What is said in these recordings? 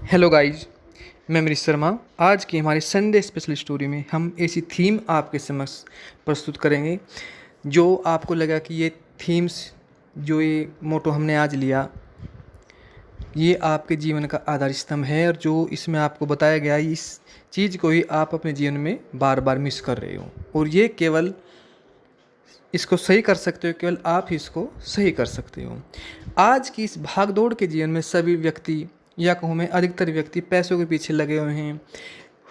Hello guys, मैं अमरीश शर्मा। आज की हमारी संडे स्पेशल स्टोरी में हम ऐसी थीम आपके समक्ष प्रस्तुत करेंगे जो आपको लगा कि ये थीम्स जो ये मोटो हमने आज लिया ये आपके जीवन का आधार स्तंभ है, और जो इसमें आपको बताया गया इस चीज़ को ही आप अपने जीवन में बार बार मिस कर रहे हो, और ये केवल इसको सही कर सकते हो, केवल आप ही इसको सही कर सकते हो। आज की इस भागदौड़ के जीवन में सभी व्यक्ति, या कहूँ मैं अधिकतर व्यक्ति, पैसों के पीछे लगे हुए हैं।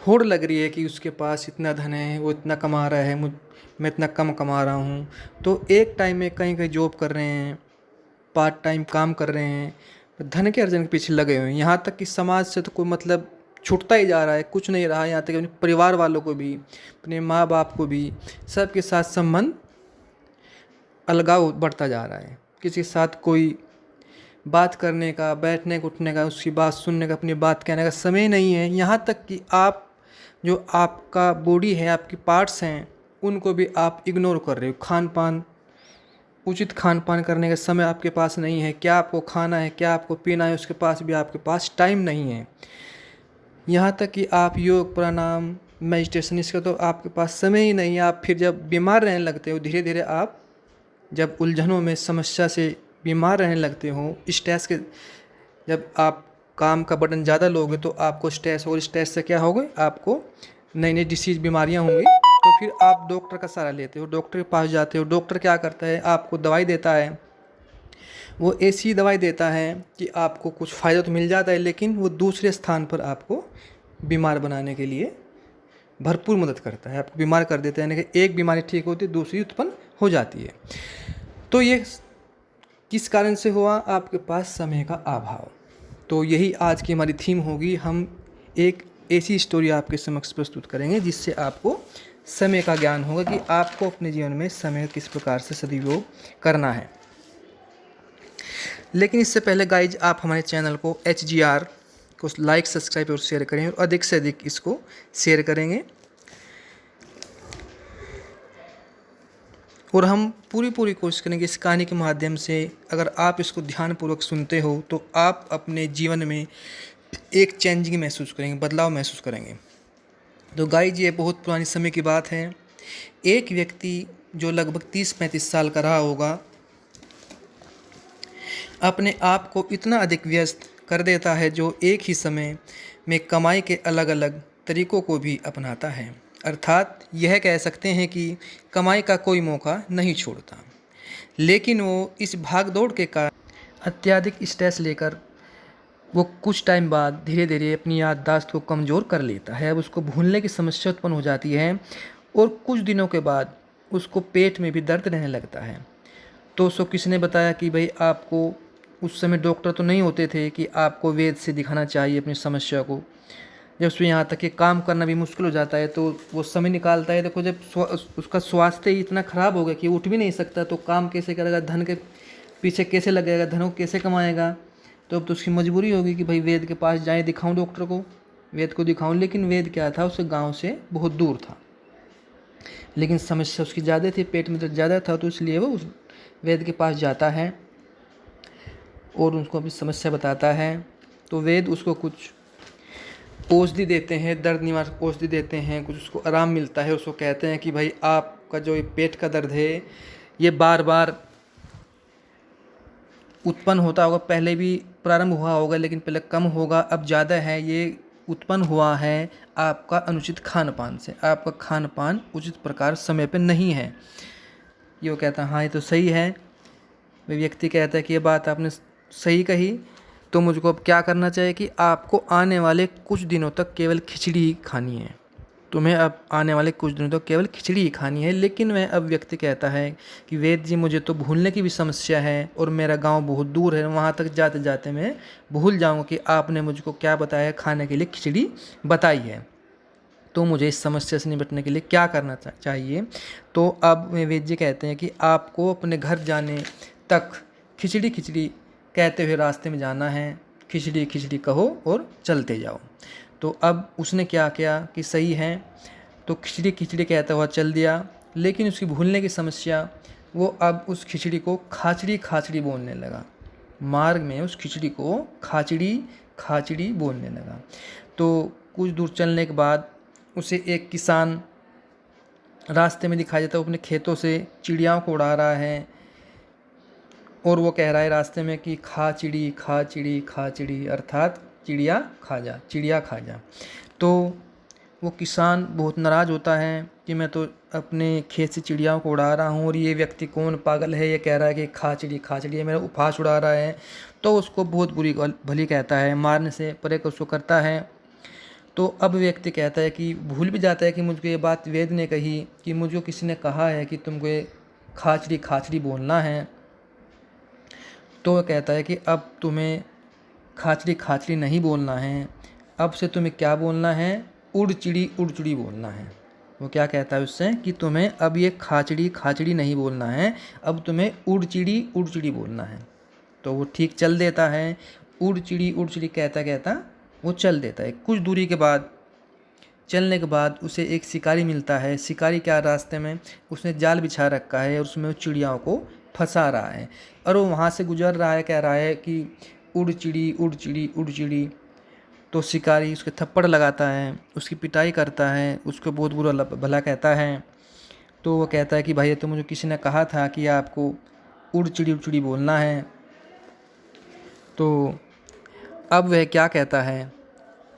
होड़ लग रही है कि उसके पास इतना धन है, वो इतना कमा रहा है, मैं इतना कम कमा रहा हूँ। तो एक टाइम में कहीं कहीं जॉब कर रहे हैं, पार्ट टाइम काम कर रहे हैं, धन के अर्जन के पीछे लगे हुए हैं। यहाँ तक कि समाज से तो कोई मतलब छूटता ही जा रहा है, कुछ नहीं रहा। यहाँ तक कि अपने परिवार वालों को भी, अपने माँ बाप को भी, सबके साथ संबंध अलगाव बढ़ता जा रहा है। किसी के साथ कोई बात करने का, बैठने का, उठने का, उसकी बात सुनने का, अपनी बात कहने का समय नहीं है। यहाँ तक कि आप जो आपका बॉडी है, आपकी पार्ट्स हैं, उनको भी आप इग्नोर कर रहे हो। खान पान, उचित खान पान करने का समय आपके पास नहीं है। क्या आपको खाना है, क्या आपको पीना है, उसके पास भी आपके पास टाइम नहीं है। यहाँ तक कि आप योग, प्राणायाम, मेडिटेशन, इसका तो आपके पास समय ही नहीं है। आप फिर जब बीमार रहने लगते हो, धीरे धीरे आप जब उलझनों में, समस्या से बीमार रहने लगते हो, स्ट्रेस के, जब आप काम का बर्डन ज़्यादा लोगे तो आपको स्ट्रेस होगा। स्ट्रेस से क्या होगा, आपको नई नई डिसीज़, बीमारियां होंगी। तो फिर आप डॉक्टर का सहारा लेते हो, डॉक्टर के पास जाते हो। डॉक्टर क्या करता है, आपको दवाई देता है। वो ऐसी दवाई देता है कि आपको कुछ फ़ायदा तो मिल जाता है, लेकिन वो दूसरे स्थान पर आपको बीमार बनाने के लिए भरपूर मदद करता है। आपको बीमार कर देता है, यानी कि एक बीमारी ठीक होती है, दूसरी उत्पन्न हो जाती है। तो ये किस कारण से हुआ, आपके पास समय का अभाव। तो यही आज की हमारी थीम होगी। हम एक ऐसी स्टोरी आपके समक्ष प्रस्तुत करेंगे जिससे आपको समय का ज्ञान होगा कि आपको अपने जीवन में समय किस प्रकार से सदुपयोग करना है। लेकिन इससे पहले गाइज, आप हमारे चैनल को HGR को लाइक, सब्सक्राइब और शेयर करें, और अधिक से अधिक इसको शेयर करेंगे। और हम पूरी कोशिश करेंगे इस कहानी के माध्यम से, अगर आप इसको ध्यानपूर्वक सुनते हो तो आप अपने जीवन में एक चेंजिंग महसूस करेंगे, बदलाव महसूस करेंगे। तो गाइज, ये बहुत पुरानी समय की बात है। एक व्यक्ति जो लगभग 30-35 साल का रहा होगा, अपने आप को इतना अधिक व्यस्त कर देता है जो एक ही समय में कमाई के अलग अलग तरीकों को भी अपनाता है। अर्थात यह कह सकते हैं कि कमाई का कोई मौका नहीं छोड़ता। लेकिन वो इस भागदौड़ के कारण अत्यधिक स्ट्रेस लेकर वो कुछ टाइम बाद धीरे धीरे अपनी याददाश्त को कमज़ोर कर लेता है। अब उसको भूलने की समस्या उत्पन्न हो जाती है, और कुछ दिनों के बाद उसको पेट में भी दर्द रहने लगता है। तो उसको किसने बताया कि भाई, आपको उस समय डॉक्टर तो नहीं होते थे, कि आपको वैद्य से दिखाना चाहिए अपनी समस्या को। जब उसमें यहाँ तक कि काम करना भी मुश्किल हो जाता है, तो वो समय निकालता है। देखो, जब उसका स्वास्थ्य ही इतना ख़राब हो गया कि उठ भी नहीं सकता, तो काम कैसे करेगा, धन के पीछे कैसे लगेगा, धनों कैसे कमाएगा। तो अब तो उसकी मजबूरी होगी कि भाई वैद्य के पास जाए, दिखाऊं डॉक्टर को, वैद्य को दिखाऊं। लेकिन वैद्य क्या था, उसके गाँव से बहुत दूर था, लेकिन समस्या उसकी ज़्यादा थी, पेट में दर्द ज़्यादा था। तो इसलिए वो उस वैद्य के पास जाता है और उनको अपनी समस्या बताता है। तो वैद्य उसको कुछ औषधि देते हैं, दर्द निवारक औषधि देते हैं, कुछ उसको आराम मिलता है। उसको कहते हैं कि भाई, आपका जो ये पेट का दर्द है, ये बार बार उत्पन्न होता होगा, पहले भी प्रारंभ हुआ होगा, लेकिन पहले कम होगा, अब ज़्यादा है। ये उत्पन्न हुआ है आपका अनुचित खान पान से। आपका खान पान उचित प्रकार समय पे नहीं है। ये वो कहता है, हाँ ये तो सही है। वे व्यक्ति कहता है कि ये बात आपने सही कही, तो मुझको अब क्या करना चाहिए कि आपको आने वाले कुछ दिनों तक केवल खिचड़ी ही खानी है। तुम्हें अब आने वाले कुछ दिनों तक केवल खिचड़ी ही खानी है। लेकिन वह अब व्यक्ति कहता है कि वैद्य जी, मुझे तो भूलने की भी समस्या है, और मेरा गांव बहुत दूर है, वहां तक जाते जाते मैं भूल जाऊंगा कि आपने मुझको क्या बताया, खाने के लिए खिचड़ी बताई है। तो मुझे इस समस्या से निपटने के लिए क्या करना चाहिए। तो अब वैद्य जी कहते हैं कि आपको अपने घर जाने तक खिचड़ी खिचड़ी कहते हुए रास्ते में जाना है। खिचड़ी खिचड़ी कहो और चलते जाओ। तो अब उसने क्या किया कि सही है, तो खिचड़ी खिचड़ी कहता हुआ चल दिया। लेकिन उसकी भूलने की समस्या, वो अब उस खिचड़ी को खाचड़ी खाचड़ी बोलने लगा। मार्ग में उस खिचड़ी को खाचड़ी खाचड़ी बोलने लगा। तो कुछ दूर चलने के बाद उसे एक किसान रास्ते में दिखाई देता है, वो अपने खेतों से चिड़ियाओं को उड़ा रहा है और वो कह रहा है रास्ते में कि खा चिड़ी खा चिड़ी खा चिड़ी, अर्थात चिड़िया खा जा, चिड़िया खा जा। तो वो किसान बहुत नाराज़ होता है कि मैं तो अपने खेत से चिड़ियाओं को उड़ा रहा हूँ और ये व्यक्ति कौन पागल है, ये कह रहा है कि खा चिड़ी, ये मेरा उपहास उड़ा रहा है। तो उसको बहुत बुरी भली कहता है, मारने से परे उसको करता है। तो अब व्यक्ति कहता है कि भूल भी जाता है कि मुझको ये बात वेद ने कही कि मुझको किसी ने कहा है कि तुमको ये खाचड़ी बोलना है। तो वह कहता है कि अब तुम्हें खाचड़ी नहीं बोलना है, अब से तुम्हें क्या बोलना है, उड़ चिड़ी बोलना है। वो क्या कहता है उससे कि तुम्हें अब ये खाचड़ी नहीं बोलना है, अब तुम्हें उड़ चिड़ी बोलना है। तो वो ठीक चल देता है, उड़ चिड़ी कहता कहता वो चल देता है। कुछ दूरी के बाद चलने के बाद उसे एक शिकारी मिलता है। शिकारी क्या, रास्ते में उसने जाल बिछा रखा है और उसमें वो चिड़ियाओं को फंसा रहा है और वो वहाँ से गुजर रहा है, कह रहा है कि उड़ चिड़ी। तो शिकारी उसके थप्पड़ लगाता है, उसकी पिटाई करता है, उसको बहुत बुरा भला कहता है। तो वो कहता है कि भाई तो मुझे किसी ने कहा था कि आपको उड़ चिड़ी बोलना है। तो अब वह क्या कहता है,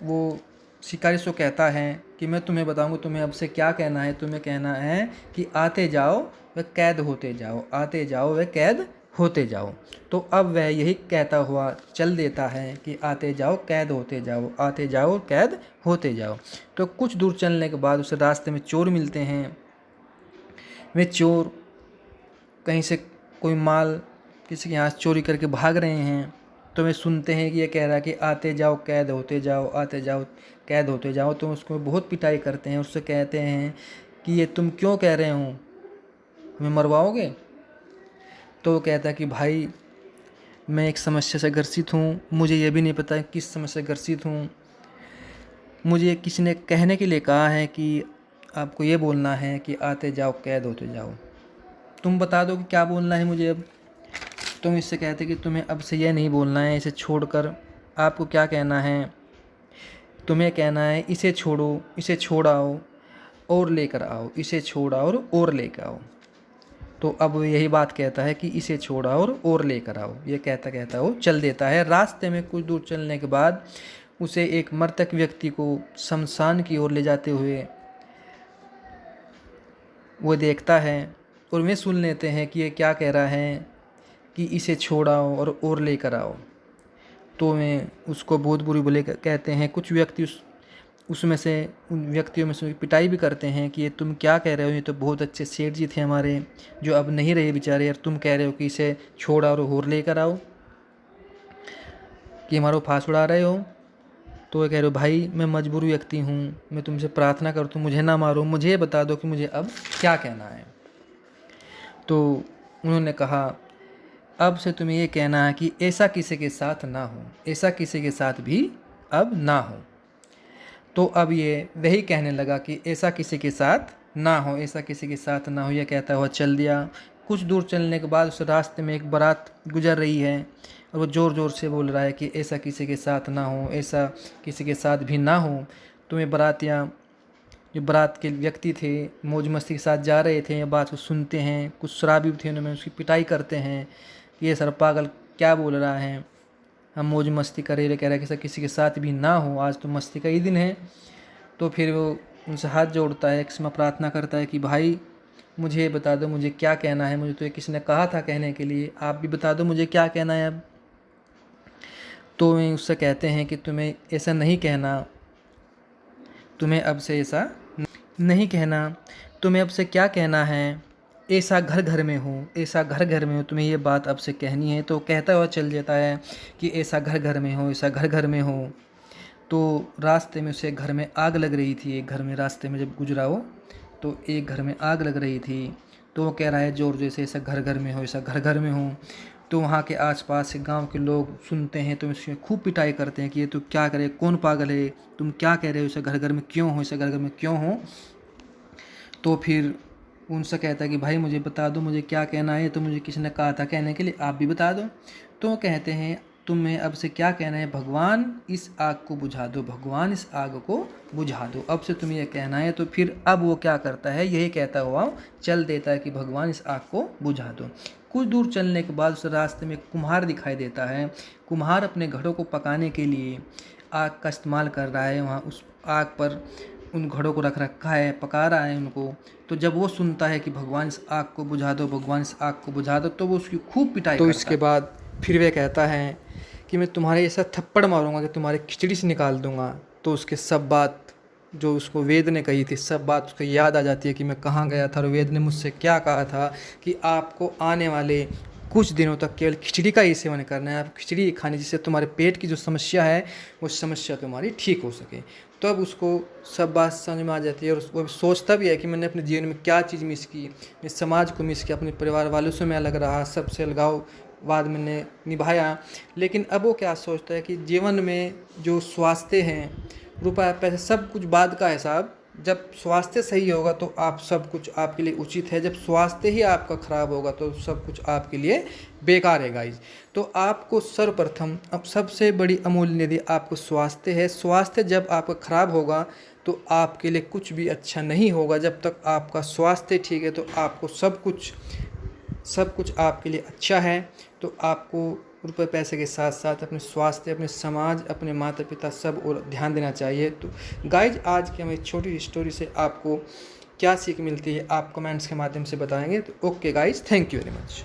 वो शिकारी से कहता है कि मैं तुम्हें बताऊंगा तुम्हें अब से क्या कहना है। तुम्हें कहना है कि आते जाओ व कैद होते जाओ, आते जाओ व कैद होते जाओ। तो अब वह यही कहता हुआ चल देता है कि आते जाओ कैद होते जाओ, आते जाओ कैद होते जाओ। तो कुछ दूर चलने के बाद उसे रास्ते में चोर मिलते हैं। वे चोर कहीं से कोई माल किसी के यहाँ चोरी करके भाग रहे हैं। तो वे सुनते हैं कि ये कह रहा है कि आते जाओ कैद होते जाओ, आते जाओ कैद होते जाओ। तो उसको बहुत पिटाई करते हैं, उससे कहते हैं कि ये तुम क्यों कह रहे हो, हमें मरवाओगे। तो वो कहता है कि भाई मैं एक समस्या से ग्रसित हूँ, मुझे ये भी नहीं पता किस समस्या से ग्रसित हूँ। मुझे किसी ने कहने के लिए कहा है कि आपको ये बोलना है कि आते जाओ कैद होते जाओ, तुम बता दो कि क्या बोलना है मुझे अब। तुम इससे कहते कि तुम्हें अब से ये नहीं बोलना है, इसे छोड़कर आपको क्या कहना है, तुम्हें कहना है इसे छोड़ो, इसे छोड़ाओ और लेकर आओ, इसे छोड़ाओ और लेकर आओ। तो अब यही बात कहता है कि इसे छोड़ाओ और लेकर आओ। ये कहता कहता वो चल देता है। रास्ते में कुछ दूर चलने के बाद उसे एक मृतक व्यक्ति को शमशान की ओर ले जाते हुए वो देखता है और वे सुन लेते हैं कि ये क्या कह रहा है कि इसे छोड़ाओ और लेकर आओ। तो वे उसको बहुत बुरी भले कहते हैं। कुछ व्यक्ति उसमें से उन व्यक्तियों में से पिटाई भी करते हैं कि ये तुम क्या कह रहे हो, ये तो बहुत अच्छे सेठ जी थे हमारे जो अब नहीं रहे बेचारे, और तुम कह रहे हो कि इसे छोड़ाओ और लेकर आओ, कि हमारा फांस उड़ा रहे हो। तो ये कह रहे हो भाई मैं मजबूर व्यक्ति हूँ, मैं तुमसे प्रार्थना करता हूँ मुझे ना मारो, मुझे बता दो कि मुझे अब क्या कहना है। तो उन्होंने कहा अब से तुम्हें ये कहना है कि ऐसा किसी के साथ ना हो, ऐसा किसी के साथ भी अब ना हो। तो अब ये वही कहने लगा कि ऐसा किसी के साथ ना हो, ऐसा किसी के साथ ना हो, यह कहता हुआ चल दिया। कुछ दूर चलने के बाद उस रास्ते में एक बारात गुजर रही है और वो ज़ोर ज़ोर से बोल रहा है कि ऐसा किसी के साथ ना हो, ऐसा किसी के साथ भी ना हो। तो ये बारातियाँ जो बारात के व्यक्ति थे मौज मस्ती के साथ जा रहे थे, ये बात को सुनते हैं। कुछ शराबी थे, उन्होंने उसकी पिटाई करते हैं, ये सर पागल क्या बोल रहा है, हम मौज मस्ती कर रहे, कह रहा है कि सर किसी के साथ भी ना हो, आज तो मस्ती का ही दिन है। तो फिर वो उनसे हाथ जोड़ता है, क्षमा प्रार्थना करता है कि भाई मुझे बता दो मुझे क्या कहना है, मुझे तो ये किसी ने कहा था कहने के लिए, आप भी बता दो मुझे क्या कहना है अब। तो वे उससे कहते हैं कि तुम्हें ऐसा नहीं कहना, तुम्हें अब से ऐसा नहीं कहना, तुम्हें अब से क्या कहना है, ऐसा घर घर में हो, ऐसा घर घर में हो, तुम्हें ये बात अब से कहनी है। तो कहता हुआ चल जाता है कि ऐसा घर घर में हो, ऐसा घर घर में हो। तो रास्ते में उसे घर में आग लग रही थी, एक घर में रास्ते में जब गुजरा हो तो एक घर में आग लग रही थी। तो वो कह रहा है जोर जैसे ऐसा घर घर में हो, ऐसा घर घर में हो। तो वहाँ के आसपास के गांव के लोग सुनते हैं तो इसमें खूब पिटाई करते हैं कि ये तो क्या करे, कौन पागल है, तुम क्या कह रहे हो, ऐसा घर घर में क्यों हो, ऐसा घर घर में क्यों हो। तो फिर उनसे कहता है कि भाई मुझे बता दो मुझे क्या कहना है, तो मुझे किसी ने कहा था कहने के लिए, आप भी बता दो। तो कहते हैं तुम्हें अब से क्या कहना है, भगवान इस आग को बुझा दो, भगवान इस आग को बुझा दो, अब से तुम्हें यह कहना है। तो फिर अब वो क्या करता है, यही कहता हुआ चल देता है कि भगवान इस आग को बुझा दो। कुछ दूर चलने के बाद उस रास्ते में कुम्हार दिखाई देता है। कुम्हार अपने घड़ों को पकाने के लिए आग का इस्तेमाल कर रहा है, वहाँ उस आग पर उन घड़ों को रख रखा है, पका रहा है उनको। तो जब वो सुनता है कि भगवान इस आग को बुझा दो, भगवान इस आग को बुझा दो, तो वो उसकी खूब पिटाई करता है। तो इसके बाद फिर वे कहता है कि मैं तुम्हारे ऐसा थप्पड़ मारूंगा कि तुम्हारे खिचड़ी से निकाल दूंगा। तो उसके सब बात जो उसको वेद ने कही थी, सब बात उसको याद आ जाती है कि मैं कहाँ गया था और वेद ने मुझसे क्या कहा था कि आपको आने वाले कुछ दिनों तक केवल खिचड़ी का ही सेवन करना है, आप खिचड़ी खाने, जिससे तुम्हारे पेट की जो समस्या है वो समस्या तुम्हारी ठीक हो सके। तो अब उसको सब बात समझ में आ जाती है और उसको सोचता भी है कि मैंने अपने जीवन में क्या चीज़ मिस की, मैं समाज को मिस किया, अपने परिवार वालों से मैं अलग रहा, सबसे अलगाववाद मैंने निभाया। लेकिन अब वो क्या सोचता है कि जीवन में जो स्वास्थ्य हैं, रुपया पैसा सब कुछ बाद का है साहब। जब स्वास्थ्य सही होगा तो आप सब कुछ आपके लिए उचित है, जब स्वास्थ्य ही आपका ख़राब होगा तो सब कुछ आपके लिए बेकार है गाइज। तो आपको सर्वप्रथम अब सबसे बड़ी अमूल्य निधि आपको स्वास्थ्य है। स्वास्थ्य जब आपका ख़राब होगा तो आपके लिए कुछ भी अच्छा नहीं होगा। जब तक आपका स्वास्थ्य ठीक है तो आपको सब कुछ आपके लिए अच्छा है। तो आपको रुपए पैसे के साथ साथ अपने स्वास्थ्य, अपने समाज, अपने माता पिता सब और ध्यान देना चाहिए। तो गाइज आज की हमारी छोटी स्टोरी से आपको क्या सीख मिलती है आप कमेंट्स के माध्यम से बताएंगे। तो okay guys, thank you very much.